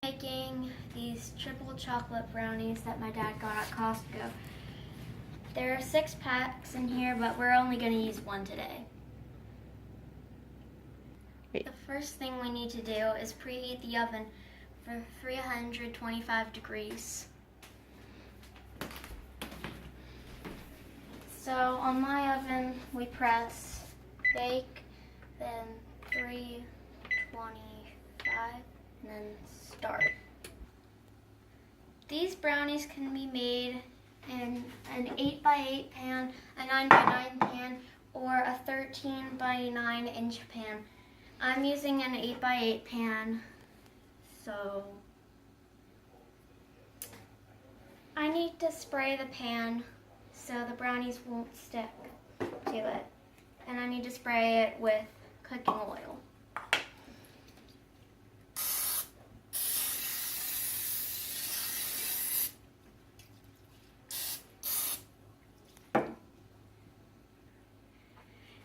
Making these triple chocolate brownies that my dad got at Costco. There are 6 packs in here, but we're only going to use one today. The first thing we need to do is preheat the oven for 325 degrees. So on my oven, we press bake, then 325, and then start. These brownies can be made in an 8x8 pan, a 9x9 pan, or a 13x9 inch pan. I'm using an 8x8 pan, so I need to spray the pan so the brownies won't stick to it. And I need to spray it with cooking oil.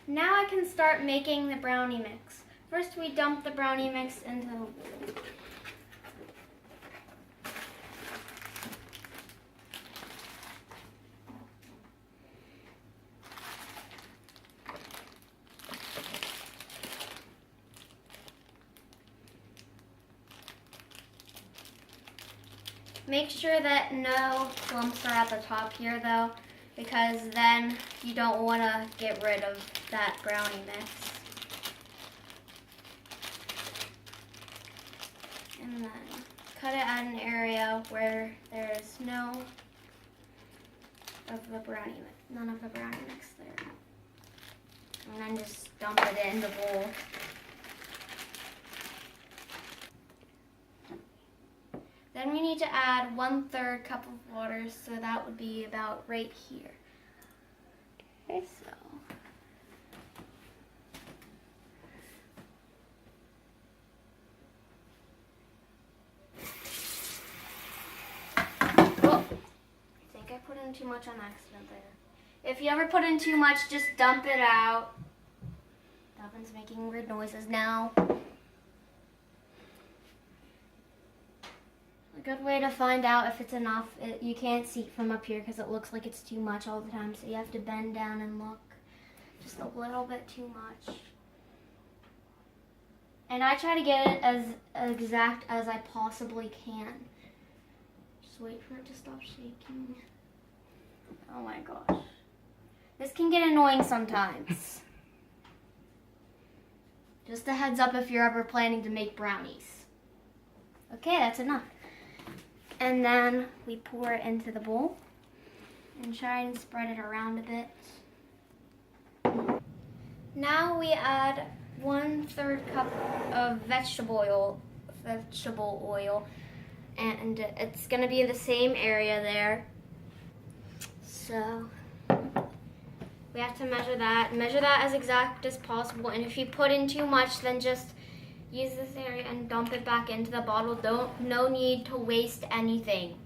Now I can start making the brownie mix. First we dump the brownie mix into the bowl. Make sure that no clumps are at the top here though, because then you don't want to get rid of that brownie mix. And then cut it at an area where there's none of the brownie mix there. And then just dump it in the bowl. Then we need to add 1/3 cup of water, so that would be about right here. Okay, so. Oh, I think I put in too much on accident there. If you ever put in too much, just dump it out. The oven's making weird noises now. A good way to find out if it's enough, you can't see from up here because it looks like it's too much all the time, so you have to bend down and look. Just a little bit too much. And I try to get it as exact as I possibly can. Just wait for it to stop shaking. Oh my gosh. This can get annoying sometimes. Just a heads up if you're ever planning to make brownies. Okay, that's enough. And then we pour it into the bowl and try and spread it around a bit. Now we add 1/3 cup of vegetable oil, and it's gonna be in the same area there. So we have to measure that as exact as possible. And if you put in too much, then just use this area and dump it back into the bottle. No need to waste anything.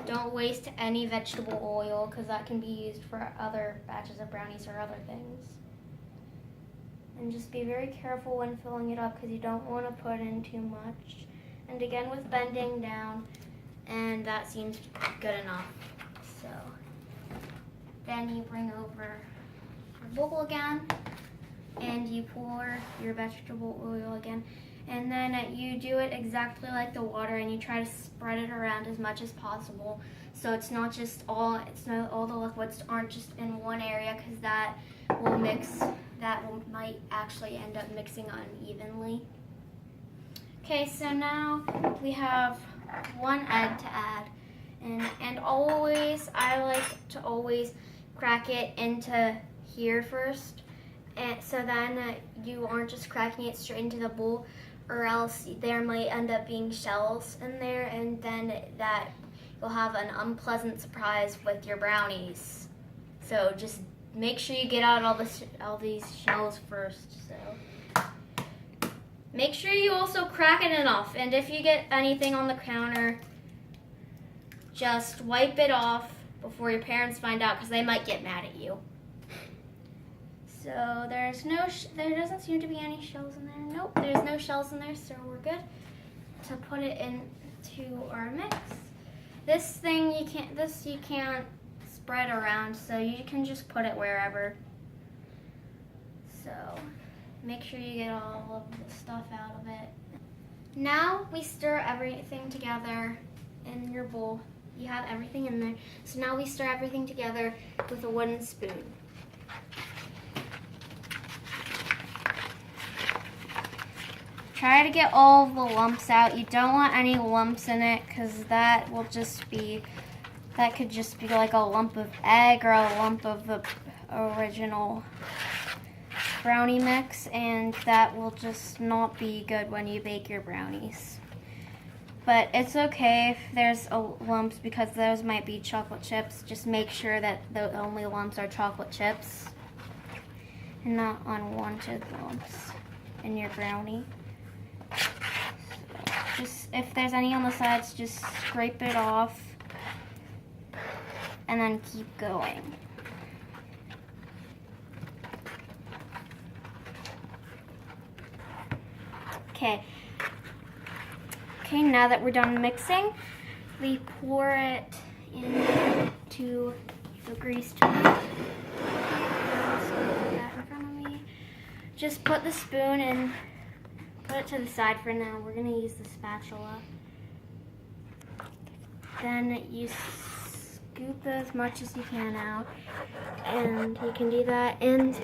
Don't waste any vegetable oil because that can be used for other batches of brownies or other things. And just be very careful when filling it up because you don't want to put in too much. And again with bending down, and that seems good enough. So then you bring over your bowl again. And you pour your vegetable oil again, and then you do it exactly like the water, and you try to spread it around as much as possible, so it's not all the liquids aren't just in one area, because that might actually end up mixing unevenly. Okay, so now we have 1 egg to add, and I like to always crack it into here first. And so then you aren't just cracking it straight into the bowl, or else there might end up being shells in there, and then that you'll have an unpleasant surprise with your brownies. So just make sure you get out all these shells first. So make sure you also crack it enough, and if you get anything on the counter, just wipe it off before your parents find out, because they might get mad at you. So there doesn't seem to be any shells in there. Nope, there's no shells in there, so we're good. to put it into our mix. This you can't spread around, so you can just put it wherever. So make sure you get all of the stuff out of it. Now we stir everything together in your bowl. You have everything in there. So now we stir everything together with a wooden spoon. Try to get all the lumps out. You don't want any lumps in it because that could just be like a lump of egg or a lump of the original brownie mix, and that will just not be good when you bake your brownies. But it's okay if there's lumps because those might be chocolate chips. Just make sure that the only lumps are chocolate chips and not unwanted lumps in your brownie. So just if there's any on the sides, just scrape it off and then keep going. Okay, now that we're done mixing, we pour it into the greased pan. Just put the spoon and put it to the side for now. We're gonna use the spatula. Then you scoop as much as you can out, and you can do that, and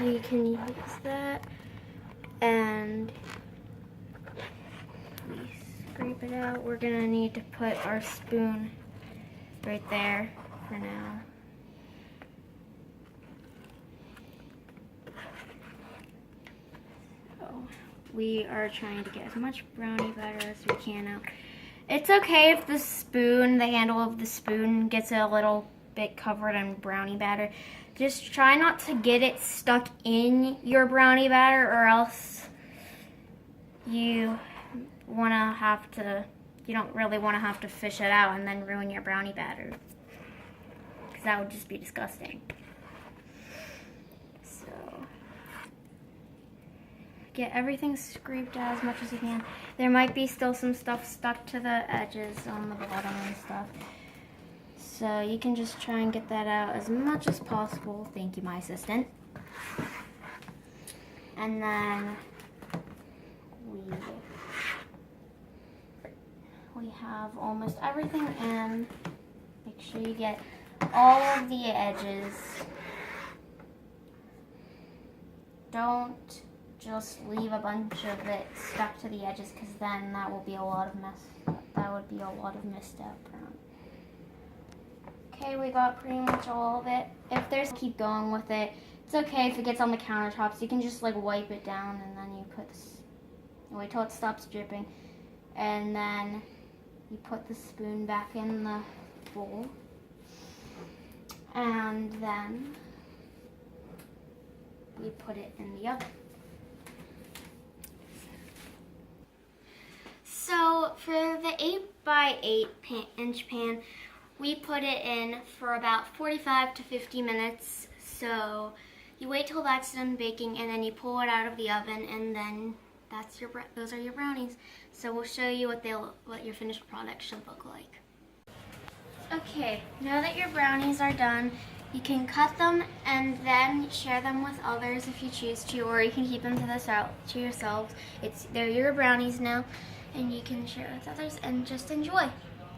you can use that, and scrape it out. We're gonna need to put our spoon right there for now. So we are trying to get as much brownie batter as we can out. It's okay if the spoon, the handle of the spoon gets a little bit covered in brownie batter. Just try not to get it stuck in your brownie batter, or else you don't really want to have to fish it out and then ruin your brownie batter, because that would just be disgusting. So get everything scraped out as much as you can. There might be still some stuff stuck to the edges on the bottom and stuff, so you can just try and get that out as much as possible. Thank you, my assistant. And then we have almost everything in. Make sure you get all of the edges. Don't just leave a bunch of it stuck to the edges, because then that will be a lot of messed up brown. Okay, we got pretty much all of it. If there's, keep going with it. It's okay if it gets on the countertops. You can just like wipe it down, and then you put this, wait till it stops dripping, and then you put the spoon back in the bowl, and then we put it in the oven. So for the 8x8 inch pan, we put it in for about 45 to 50 minutes. So you wait till that's done baking, and then you pull it out of the oven, and then those are your brownies. So we'll show you what your finished product should look like. Okay, now that your brownies are done, you can cut them and then share them with others if you choose to, or you can keep them to yourselves. They're your brownies now, and you can share with others and just enjoy.